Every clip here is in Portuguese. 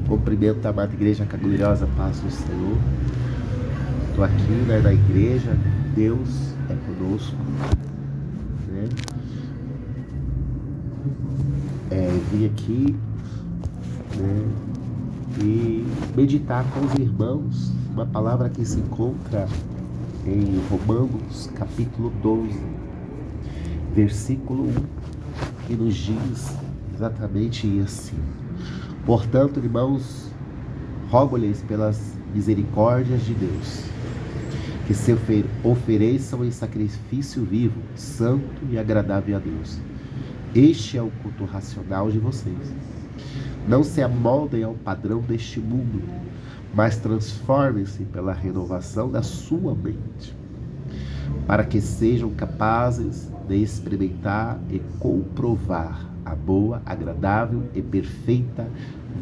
Cumprimento a amada igreja com a gloriosa paz do Senhor. Estou aqui, né, na igreja. Deus é conosco, né? Vim aqui, né, e meditar com os irmãos uma palavra que se encontra em Romanos capítulo 12, versículo 1, que nos diz exatamente assim: portanto, irmãos, rogo-lhes pelas misericórdias de Deus, que se ofereçam em sacrifício vivo, santo e agradável a Deus. Este é o culto racional de vocês. Não se amoldem ao padrão deste mundo, mas transformem-se pela renovação da sua mente, para que sejam capazes de experimentar e comprovar a boa, agradável e perfeita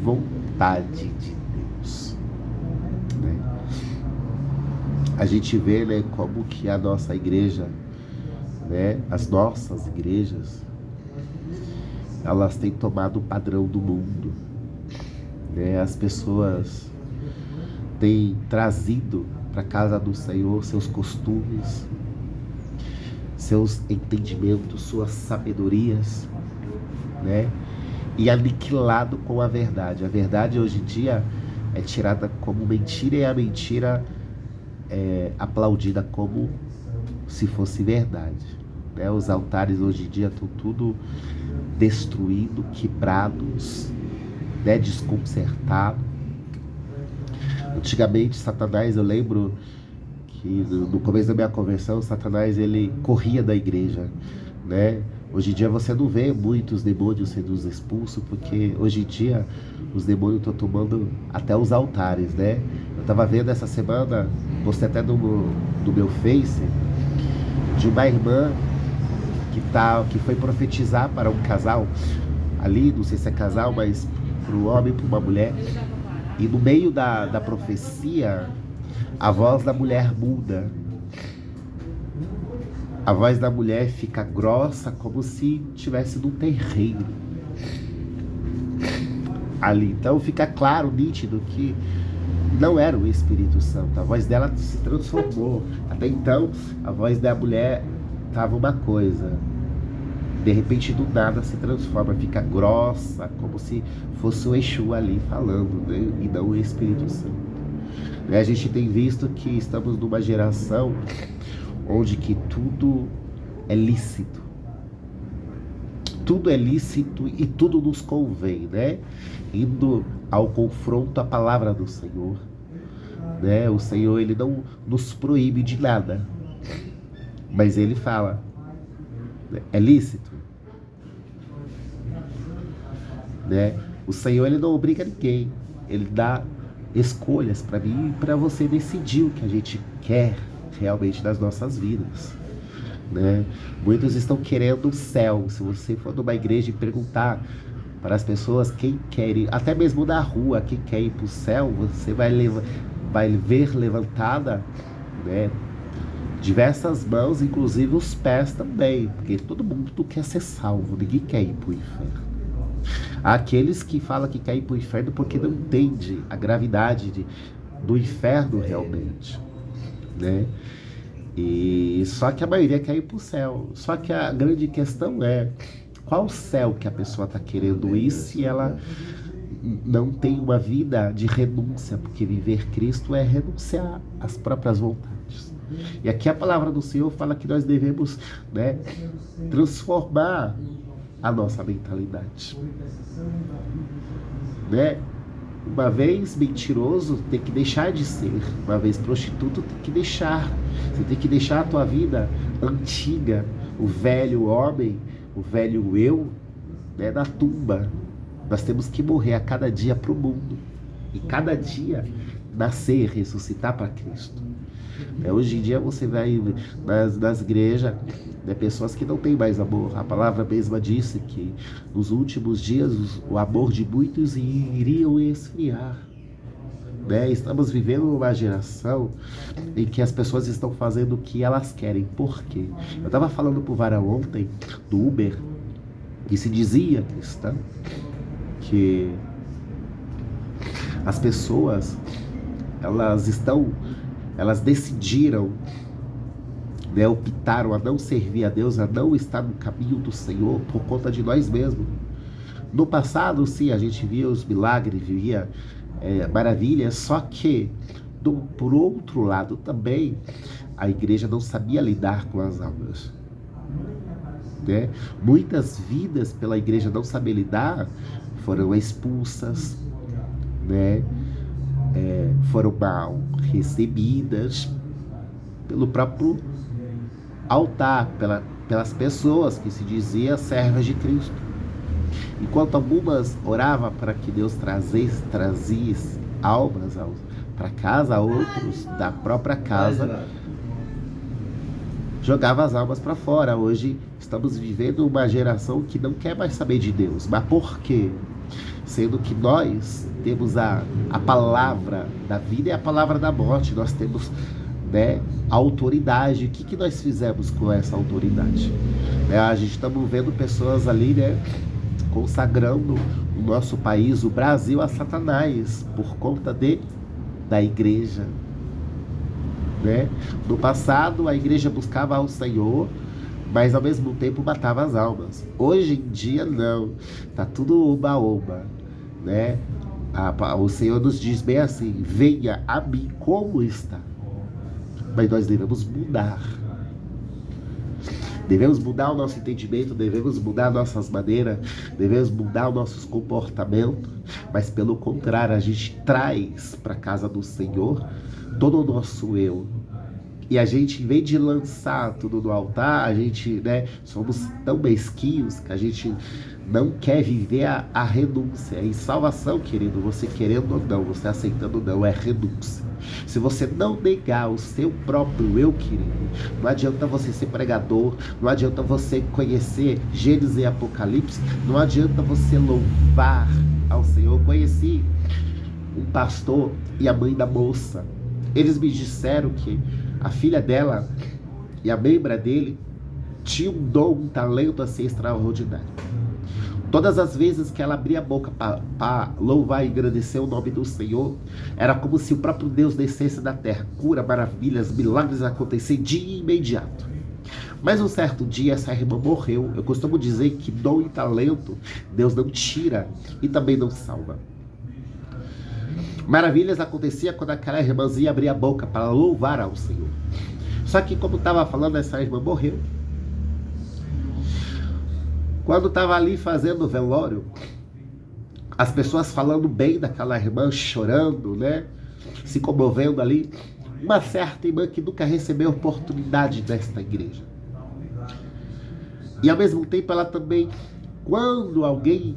vontade de Deus. A gente vê, né, como que a nossa igreja, né, as nossas igrejas, elas têm tomado o padrão do mundo, né? As pessoas têm trazido para a casa do Senhor seus costumes, seus entendimentos, suas sabedorias, né? E aniquilado com a verdade. A verdade hoje em dia é tirada como mentira e a mentira é aplaudida como se fosse verdade, né? Os altares hoje em dia estão tudo destruídos, quebrados, né? Desconcertados. Antigamente, Satanás, eu lembro que no começo da minha conversão, Satanás, ele corria da igreja, né? Hoje em dia você não vê muitos demônios sendo expulsos, porque hoje em dia os demônios estão tomando até os altares, né? Eu estava vendo essa semana, postei até no meu Face, de uma irmã que foi profetizar para um casal, ali, não sei se é casal, mas para um homem e para uma mulher, e no meio da profecia, a voz da mulher muda. A voz da mulher fica grossa, como se estivesse num terreiro ali. Então fica claro, nítido, que não era o Espírito Santo. A voz dela se transformou. Até então, a voz da mulher estava uma coisa. De repente, do nada, se transforma, fica grossa, como se fosse o Exu ali falando, né? E não o Espírito Santo. A gente tem visto que estamos numa geração onde que tudo é lícito. Tudo é lícito e tudo nos convém, né? Indo ao confronto à palavra do Senhor, né? O Senhor, ele não nos proíbe de nada, mas ele fala, é lícito, né? O Senhor, ele não obriga ninguém, ele dá escolhas para mim e para você decidir o que a gente quer realmente nas nossas vidas, né? Muitos estão querendo o céu. Se você for numa igreja e perguntar para as pessoas quem quer ir, até mesmo na rua, quem quer ir para o céu, você vai ver levantada, né, diversas mãos, inclusive os pés também, porque todo mundo quer ser salvo, ninguém quer ir para o inferno. Há aqueles que falam que quer ir para o inferno porque não entende a gravidade do inferno realmente, né? E só que a maioria quer ir para o céu. Só que a grande questão é qual céu que a pessoa está querendo ir se ela não tem uma vida de renúncia, porque viver Cristo é renunciar às próprias vontades. E aqui a palavra do Senhor fala que nós devemos, né, transformar a nossa mentalidade, né? Uma vez mentiroso, tem que deixar de ser. Uma vez prostituto, tem que deixar. Você tem que deixar a tua vida antiga, o velho homem, o velho eu, né, na tumba. Nós temos que morrer a cada dia para o mundo. E cada dia nascer e ressuscitar para Cristo. Hoje em dia você vai nas igrejas, né, pessoas que não têm mais amor. A palavra mesma disse que nos últimos dias o amor de muitos iriam esfriar, né? Estamos vivendo uma geração em que as pessoas estão fazendo o que elas querem. Por quê? Eu estava falando pro Vara ontem do Uber, que se dizia cristão, que As pessoas, elas decidiram, né, optaram a não servir a Deus, a não estar no caminho do Senhor por conta de nós mesmos. No passado, sim, a gente via os milagres, via maravilhas, só que, por outro lado também, a igreja não sabia lidar com as almas. Né? Muitas vidas pela igreja não saber lidar foram expulsas, né? Foram mal recebidas pelo próprio altar, pelas pessoas que se diziam servas de Cristo. Enquanto algumas oravam para que Deus trazisse almas para casa, outros da própria casa jogava as almas para fora. Hoje estamos vivendo uma geração que não quer mais saber de Deus. Mas por quê? Sendo que nós temos a palavra da vida e a palavra da morte. Nós temos, né, a autoridade. O que nós fizemos com essa autoridade? A gente estamos vendo pessoas ali, né, consagrando o nosso país, o Brasil, a Satanás, por conta da igreja. Né? No passado, a igreja buscava ao Senhor, mas ao mesmo tempo matava as almas. Hoje em dia, não. Tá tudo oba-oba. Né? O Senhor nos diz bem assim: venha a mim como está. Mas nós devemos mudar. Devemos mudar o nosso entendimento, devemos mudar nossas maneiras, devemos mudar os nossos comportamentos, mas pelo contrário, a gente traz para a casa do Senhor todo o nosso eu. E a gente, em vez de lançar tudo no altar, a gente, né, somos tão mesquinhos que a gente não quer viver a renúncia. Em salvação, querido, você querendo ou não, você aceitando ou não, é renúncia. Se você não negar o seu próprio eu, querido, não adianta você ser pregador, não adianta você conhecer Gênesis e Apocalipse, não adianta você louvar ao Senhor. Eu conheci um pastor e a mãe da moça. Eles me disseram que a filha dela e a membra dele tinham um dom, um talento a ser extraordinário. Todas as vezes que ela abria a boca para louvar e agradecer o nome do Senhor, era como se o próprio Deus descesse da terra. Cura, maravilhas, milagres acontecessem de imediato. Mas um certo dia essa irmã morreu. Eu costumo dizer que dom e talento Deus não tira e também não salva. Maravilhas aconteciam quando aquela irmãzinha abria a boca para louvar ao Senhor. Só que, como estava falando, essa irmã morreu. Quando estava ali fazendo o velório, as pessoas falando bem daquela irmã, chorando, né? Se comovendo ali. Uma certa irmã que nunca recebeu oportunidade desta igreja. E ao mesmo tempo ela também, quando alguém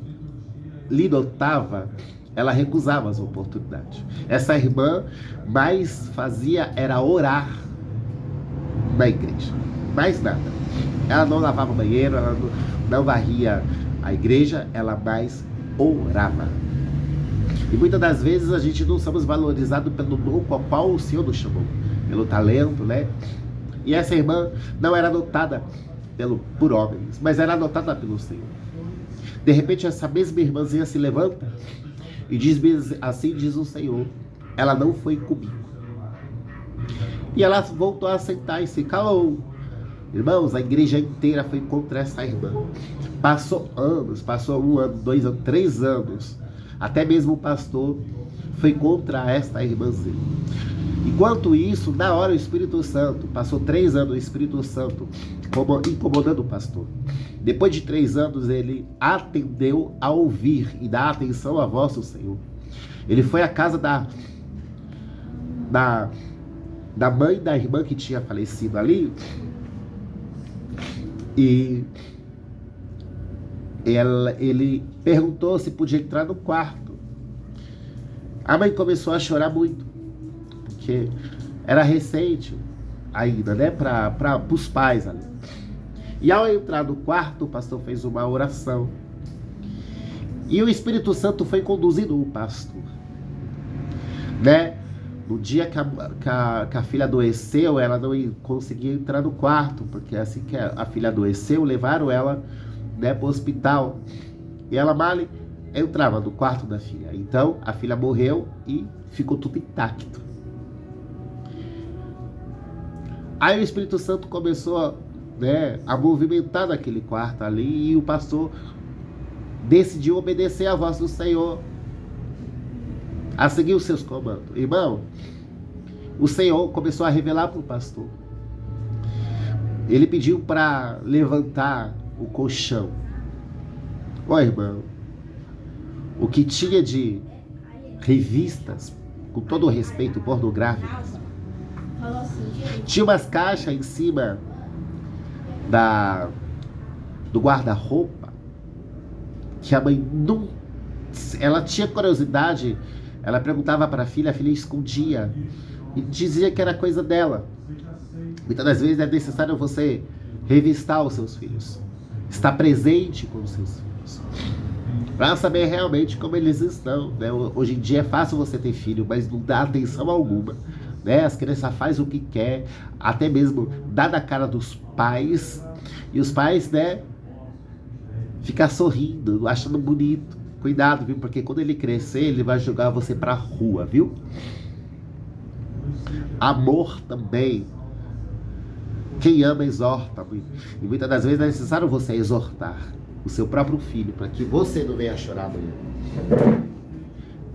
lhe notava, ela recusava as oportunidades. Essa irmã mais fazia era orar na igreja. Mais nada. Ela não lavava o banheiro, ela não varria a igreja, ela mais orava. E muitas das vezes a gente não somos valorizados pelo dom com o qual o Senhor nos chamou. Pelo talento, né? E essa irmã não era notada por homens, mas era notada pelo Senhor. De repente essa mesma irmãzinha se levanta e diz assim diz o Senhor: ela não foi comigo. E ela voltou a sentar e se calou. Irmãos, a igreja inteira foi contra essa irmã. Passou anos, passou 1 ano, 2 anos, 3 anos. Até mesmo o pastor foi contra esta irmãzinha. Enquanto isso, na hora o Espírito Santo, passou 3 anos o Espírito Santo incomodando o pastor. Depois de 3 anos, ele atendeu a ouvir e dar atenção à voz do Senhor. Ele foi à casa da mãe da irmã que tinha falecido ali. E ele perguntou se podia entrar no quarto. A mãe começou a chorar muito, porque era recente ainda, né, para os pais ali. E ao entrar no quarto, o pastor fez uma oração. E o Espírito Santo foi conduzindo o pastor, né? No dia que a filha adoeceu, ela não conseguia entrar no quarto, porque assim que a filha adoeceu, levaram ela, né, para o hospital. E ela mal entrava no quarto da filha. Então a filha morreu e ficou tudo intacto. Aí o Espírito Santo começou, né, a movimentar naquele quarto ali, e o pastor decidiu obedecer à voz do Senhor, a seguir os seus comandos. Irmão, o Senhor começou a revelar para o pastor. Ele pediu para levantar o colchão. Ó, irmão, o que tinha de revistas, com todo o respeito, pornográficas, tinha umas caixas em cima do guarda-roupa, que a mãe não... Ela tinha curiosidade, ela perguntava para a filha escondia e dizia que era coisa dela. Muitas das vezes é necessário você revistar os seus filhos, estar presente com os seus filhos, para saber realmente como eles estão, né? Hoje em dia é fácil você ter filho, mas não dá atenção alguma, né? As crianças fazem o que quer, até mesmo dá na cara dos pais, e os pais, né, ficam sorrindo, achando bonito. Cuidado, viu? Porque quando ele crescer, ele vai jogar você pra rua, viu? Amor também. Quem ama, exorta. E muitas das vezes é necessário você exortar o seu próprio filho, para que você não venha chorar amanhã.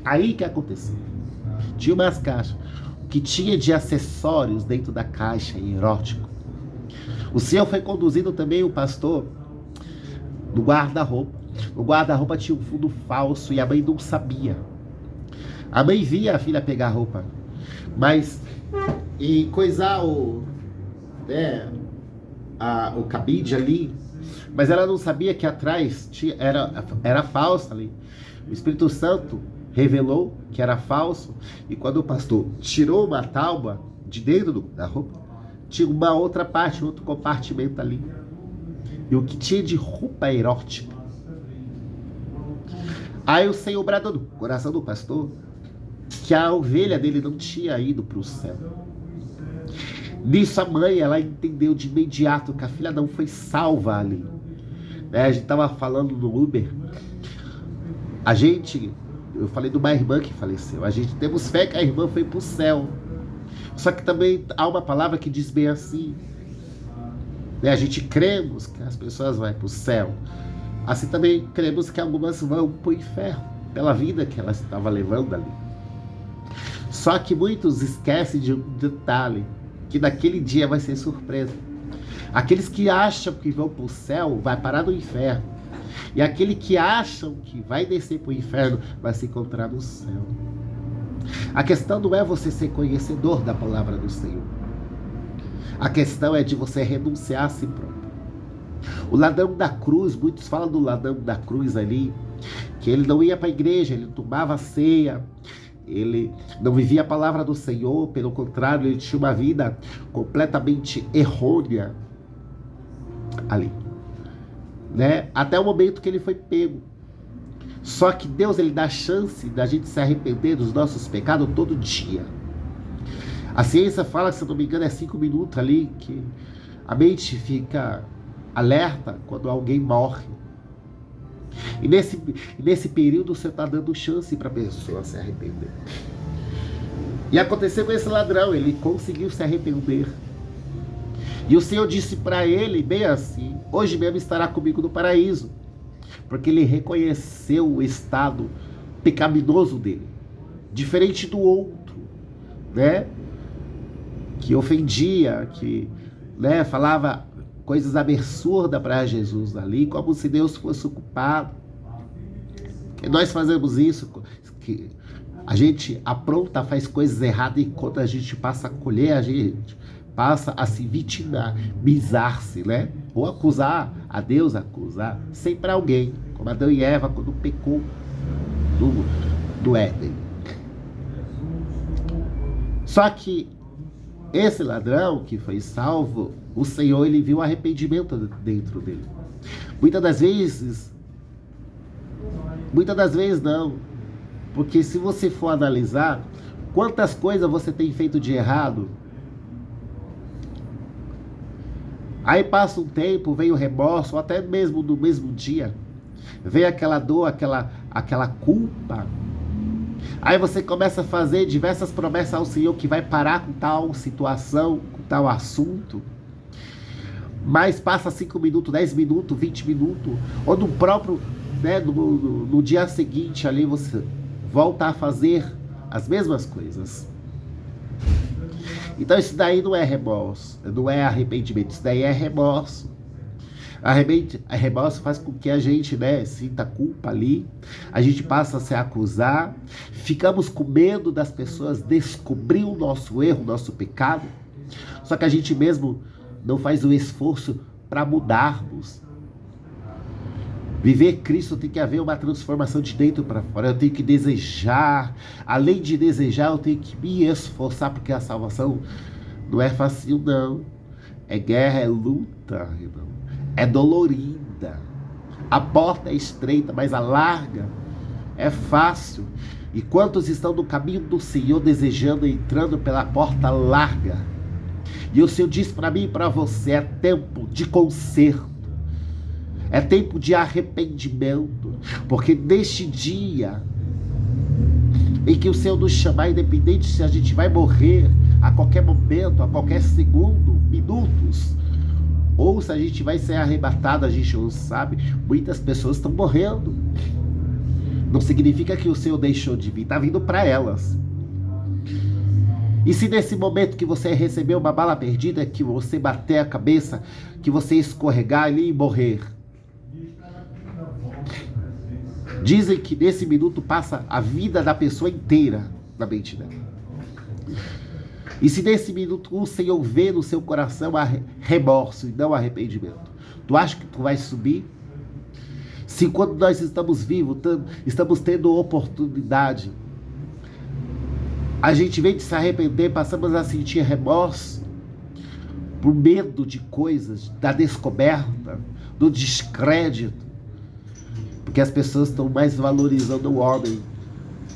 Aí que aconteceu? Tinha umas caixas que tinha de acessórios dentro da caixa, erótico. O Senhor foi conduzindo também o pastor no guarda-roupa. O guarda-roupa tinha um fundo falso e a mãe não sabia. A mãe via a filha pegar a roupa, mas e coisar o cabide ali, mas ela não sabia que atrás era falso ali. O Espírito Santo revelou que era falso, e quando o pastor tirou uma tábua de dentro da roupa, tinha uma outra parte, outro compartimento ali, e o que tinha de roupa erótica. Aí o Senhor bradou no coração do pastor que a ovelha dele não tinha ido para o céu. Nisso a mãe, ela entendeu de imediato que a filha não foi salva ali. A gente estava falando no Uber. Eu falei de uma irmã que faleceu. A gente temos fé que a irmã foi para o céu. Só que também há uma palavra que diz bem assim, né? A gente cremos que as pessoas vão para o céu. Assim também cremos que algumas vão para o inferno, pela vida que ela estava levando ali. Só que muitos esquecem de um detalhe, que naquele dia vai ser surpresa. Aqueles que acham que vão para o céu, vai parar no inferno. E aquele que acham que vai descer para o inferno, vai se encontrar no céu. A questão não é você ser conhecedor da palavra do Senhor. A questão é de você renunciar a si próprio. O ladrão da cruz, muitos falam do ladrão da cruz ali, que ele não ia para a igreja, ele tomava ceia, ele não vivia a palavra do Senhor, pelo contrário, ele tinha uma vida completamente errônea ali, né? Até o momento que ele foi pego. Só que Deus, ele dá chance da gente se arrepender dos nossos pecados todo dia. A ciência fala, se eu não me engano, é 5 minutos ali, que a mente fica alerta quando alguém morre. E nesse período você está dando chance para a pessoa se arrepender. E aconteceu com esse ladrão, ele conseguiu se arrepender. E o Senhor disse para ele, bem assim, hoje mesmo estará comigo no paraíso. Porque ele reconheceu o estado pecaminoso dele. Diferente do outro, né? Que ofendia, que, né, falava coisas absurdas para Jesus ali, como se Deus fosse o culpado. E nós fazemos isso, que a gente apronta, faz coisas erradas, e quando a gente passa a colher, a gente passa a se vitimizar-se, né? Ou acusar a Deus, acusar sempre alguém, como Adão e Eva quando pecou do Éden. Só que esse ladrão que foi salvo, o Senhor, ele viu arrependimento dentro dele. Muitas das vezes não, porque se você for analisar quantas coisas você tem feito de errado, aí passa um tempo, vem o remorso, ou até mesmo no mesmo dia, vem aquela dor, aquela culpa. Aí você começa a fazer diversas promessas ao Senhor que vai parar com tal situação, com tal assunto. Mas passa 5 minutos, 10 minutos, 20 minutos, ou no próprio, né, no dia seguinte ali você volta a fazer as mesmas coisas. Então isso daí não é remorso, não é arrependimento, isso daí é remorso. Remorso faz com que a gente, né, sinta culpa ali, a gente passa a se acusar, ficamos com medo das pessoas descobrir o nosso erro, o nosso pecado, só que a gente mesmo não faz o esforço para mudarmos. Viver Cristo tem que haver uma transformação de dentro para fora. Eu tenho que desejar, além de desejar, eu tenho que me esforçar, porque a salvação não é fácil não, é guerra, é luta, irmão. É dolorida. A porta é estreita, mas a larga é fácil. E quantos estão no caminho do Senhor desejando, entrando pela porta larga? E o Senhor diz para mim e para você, é tempo de conserto. É tempo de arrependimento. Porque neste dia em que o Senhor nos chamar, independente se a gente vai morrer a qualquer momento, a qualquer segundo, minutos, ou se a gente vai ser arrebatado, a gente não sabe. Muitas pessoas estão morrendo. Não significa que o Senhor deixou de vir, está vindo para elas. E se nesse momento que você recebeu uma bala perdida, que você bater a cabeça, que você escorregar ali e morrer, dizem que nesse minuto passa a vida da pessoa inteira na mente dela. E se nesse minuto o Senhor vê no seu coração remorso e não arrependimento, tu acha que tu vai subir? Se quando nós estamos vivos, estamos tendo oportunidade, a gente vem de se arrepender, passamos a sentir remorso por medo de coisas, da descoberta, do descrédito, porque as pessoas estão mais valorizando o homem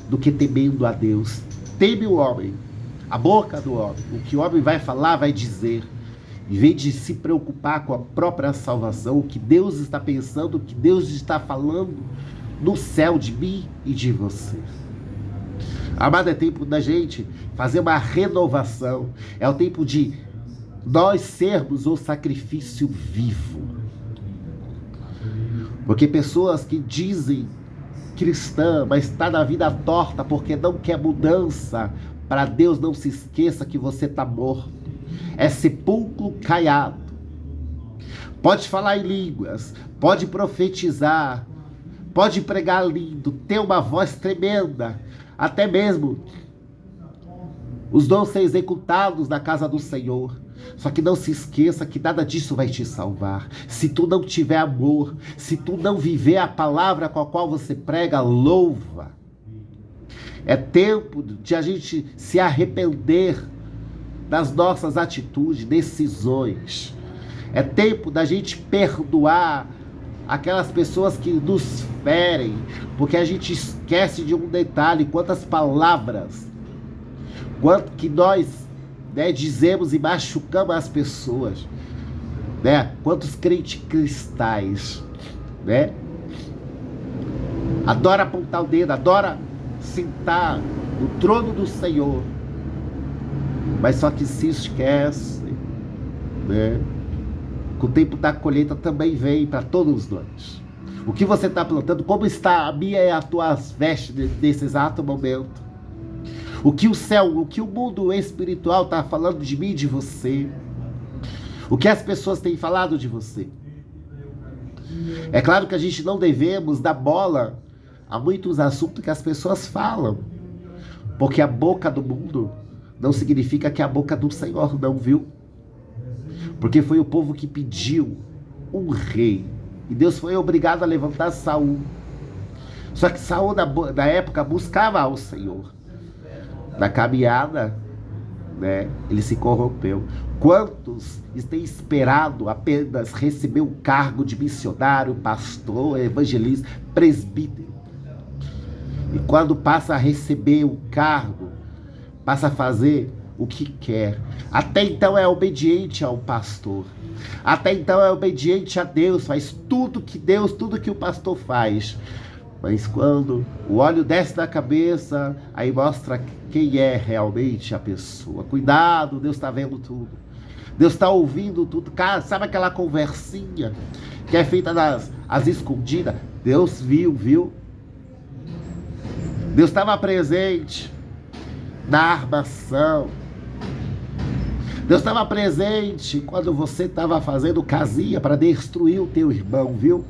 do que temendo a Deus. Teme o homem, a boca do homem, o que o homem vai falar, vai dizer, em vez de se preocupar com a própria salvação, o que Deus está pensando, o que Deus está falando no céu de mim e de você. Amado, é tempo da gente fazer uma renovação, é o tempo de nós sermos o sacrifício vivo. Porque pessoas que dizem cristã, mas está na vida torta porque não quer mudança, para Deus não se esqueça que você está morto. É sepulcro caiado. Pode falar em línguas, pode profetizar, pode pregar lindo, ter uma voz tremenda, até mesmo os dons ser executados na casa do Senhor. Só que não se esqueça que nada disso vai te salvar. Se tu não tiver amor, se tu não viver a palavra com a qual você prega, louva. É tempo de a gente se arrepender das nossas atitudes, decisões. É tempo da gente perdoar aquelas pessoas que nos ferem, porque a gente esquece de um detalhe: quantas palavras, quanto que nós, né, dizemos e machucamos as pessoas, né? Quantos crentes cristais, né? Adora apontar o dedo, adora sentar no trono do Senhor, mas só que se esquece, né? Que o tempo da colheita também vem para todos nós. O que você está plantando, como está a minha e a tua veste nesse exato momento? O que o céu, o que o mundo espiritual está falando de mim e de você? O que as pessoas têm falado de você? É claro que a gente não devemos dar bola a muitos assuntos que as pessoas falam, porque a boca do mundo não significa que é a boca do Senhor, não, viu? Porque foi o povo que pediu um rei, e Deus foi obrigado a levantar Saul. Só que Saul na época buscava ao Senhor. Na caminhada, né, ele se corrompeu. Quantos têm esperado apenas receber o cargo de missionário, pastor, evangelista, presbítero, e quando passa a receber o cargo, passa a fazer o que quer? Até então é obediente ao pastor, até então é obediente a Deus, faz tudo que Deus, tudo que o pastor faz, Mas quando o óleo desce da cabeça, aí mostra quem é realmente a pessoa. Cuidado, Deus está vendo tudo. Deus está ouvindo tudo. Cara, sabe aquela conversinha que é feita às escondidas? Deus viu? Deus estava presente na armação. Deus estava presente quando você estava fazendo casinha para destruir o teu irmão, viu?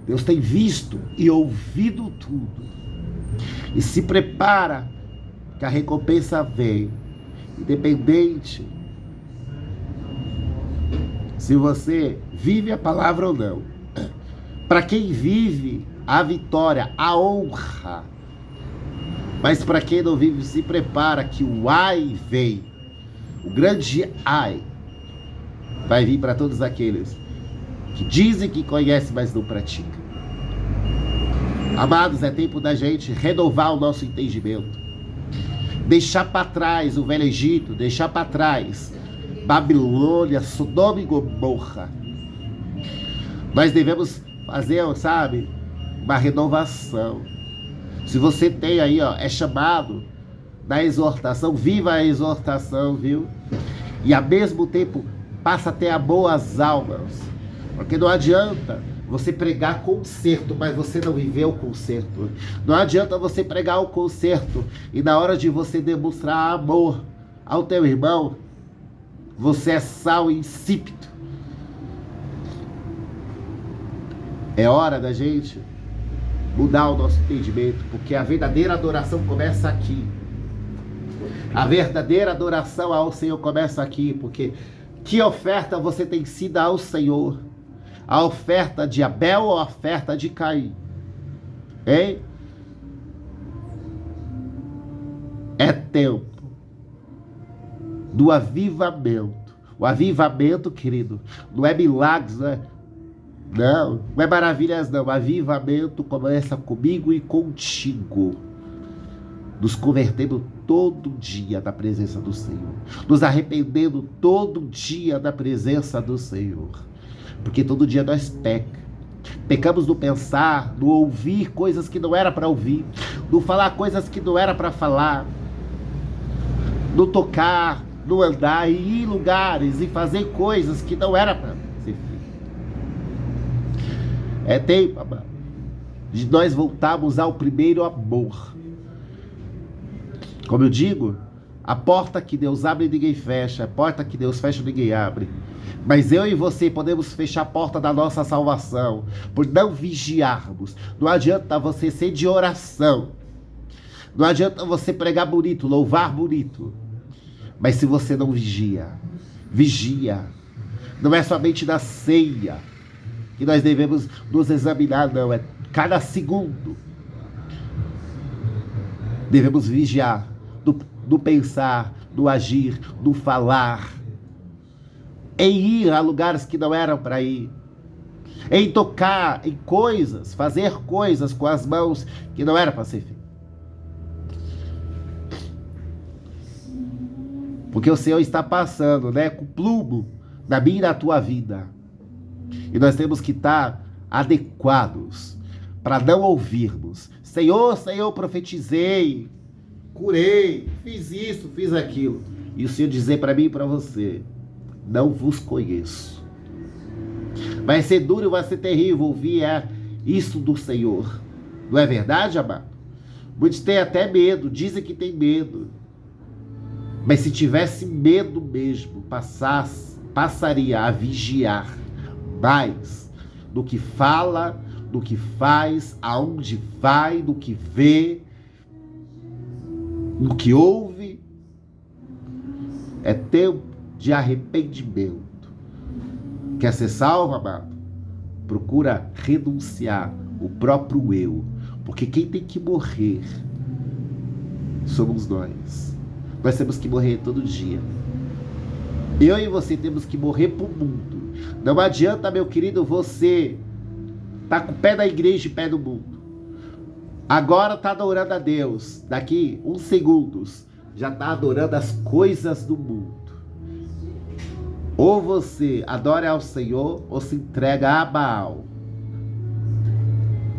Deus tem visto e ouvido tudo. E se prepara que a recompensa vem. Independente se você vive a palavra ou não. Para quem vive, a vitória, a honra. Mas para quem não vive, se prepara que o ai vem. O grande ai vai vir para todos aqueles que dizem que conhecem, mas não praticam. Amados, é tempo da gente renovar o nosso entendimento. Deixar para trás o Velho Egito, deixar para trás Babilônia, Sodoma e Gomorra. Nós devemos fazer, sabe, uma renovação. Se você tem aí, é chamado da exortação, viva a exortação, viu? E ao mesmo tempo, passa a ter a boas almas. Porque não adianta você pregar conserto, mas você não viver o conserto. Não adianta você pregar o conserto e na hora de você demonstrar amor ao teu irmão, você é sal insípido. É hora da gente mudar o nosso entendimento, porque a verdadeira adoração começa aqui. A verdadeira adoração ao Senhor começa aqui, porque que oferta você tem sido ao Senhor? A oferta de Abel ou a oferta de Caim? Hein? É tempo do avivamento. O avivamento, querido, não é milagres, né? Não é maravilhas, não. O avivamento começa comigo e contigo. Nos convertendo todo dia na presença do Senhor. Nos arrependendo todo dia na presença do Senhor. Porque todo dia nós pecamos no pensar, no ouvir coisas que não era para ouvir, no falar coisas que não era para falar, no tocar, no andar, e ir em lugares e fazer coisas que não era para ser feito. É tempo, amado, de nós voltarmos ao primeiro amor. Como eu digo, a porta que Deus abre ninguém fecha, a porta que Deus fecha ninguém abre. Mas eu e você podemos fechar a porta da nossa salvação por não vigiarmos. Não adianta você ser de oração, não adianta você pregar bonito, louvar bonito, mas se você não vigia. Não é somente na ceia que nós devemos nos examinar, não, é cada segundo. Devemos vigiar do pensar, do agir, do falar, em ir a lugares que não eram para ir, em tocar em coisas, fazer coisas com as mãos que não era para ser feito. Porque o Senhor está passando, com plumo na minha e na tua vida. E nós temos que estar adequados para não ouvirmos: Senhor, Senhor, profetizei, curei, fiz isso, fiz aquilo. E o Senhor dizer para mim e para você: não vos conheço. Vai ser duro, vai ser terrível ouvir isso do Senhor. Não é verdade, amado? Muitos têm até medo, dizem que tem medo. Mas se tivesse medo mesmo, passaria a vigiar mais do que fala, do que faz, aonde vai, do que vê, do que ouve. É tempo de arrependimento. Quer ser salvo, amado? Procura renunciar o próprio eu, porque quem tem que morrer somos nós. Nós temos que morrer todo dia. Eu e você temos que morrer pro mundo. Não adianta, meu querido, você tá com o pé na igreja e pé no mundo. Agora tá adorando a Deus. Daqui uns segundos já tá adorando as coisas do mundo. Ou você adora ao Senhor ou se entrega a Baal.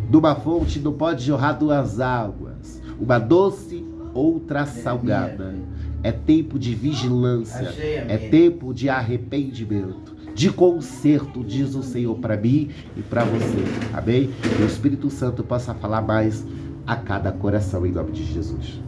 De uma fonte não pode jorrar duas águas, uma doce, outra salgada. É tempo de vigilância, é tempo de arrependimento, de conserto, diz o Senhor para mim e para você. Amém? Que o Espírito Santo possa falar mais a cada coração em nome de Jesus.